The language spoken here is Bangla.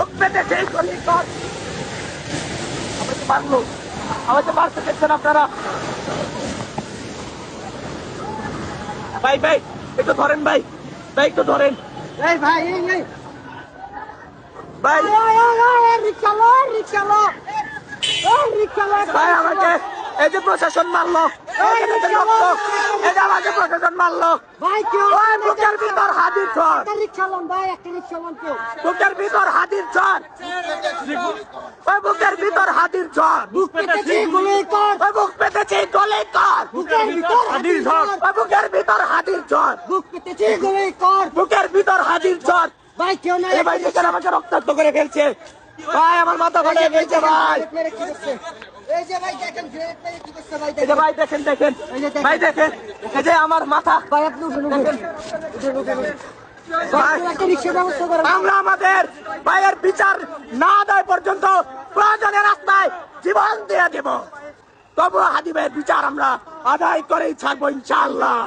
বুক পেতেছে গলি কর। আমাকে মারলো, আমাকে মারতে দেখছেন আপনারা। ভাই ভাই একটু ধরেন, ভাই ভাই একটু ধরেন। এই ভাই ভাই রিক্সালো রিক্সালো রিক্সালো ভাই আমাকে এই যে প্রশাসন মারলো, এই যে দেখেন রক্ত, এই যে আমাকে প্রশাসন মারলো। ভাই কেউ ওই বুকের ভিতর হাজির চর, একটা রিক্সালন ভাই একটা রিক্সালন কেউ বুকের ভিতর হাজির চর, ওই বুকের ভিতর হাজির চর, বুক পেতেছি গুলি কর ওই বুক পেতেছে গলি কর, বুকের ভিতর হাজির কর ওই বুকের ভিতর হাজির চর, বুক পেতেছি গুলি কর বুকের ভিতর হাজির চর। ভাই কেউ না এই ভাই দেখেন আমাকে রক্তাক্ত করে ফেলছে, ভাই আমার মাথা ফাটে ফেলছে ভাই। এই যে ভাই দেখেন গ্রেনেড মেরে কি করছে ভাই এই যে ভাই দেখেন দেখেন, ভাই দেখেন এই যে আমার মাথা। ভাই আপনি উঠুন ভাই, একটা রিক্সা ব্যবস্থা করেন আমরা আমাদের ভাইয়ের বিচার না দেয় পর্যন্ত প্রয়োজনে রাস্তায় জীবন দিয়ে দেব, তবুও হাদি ভাইয়ের বিচার আমরা আদায় করেই ছাড়বো ইনশাআল্লাহ।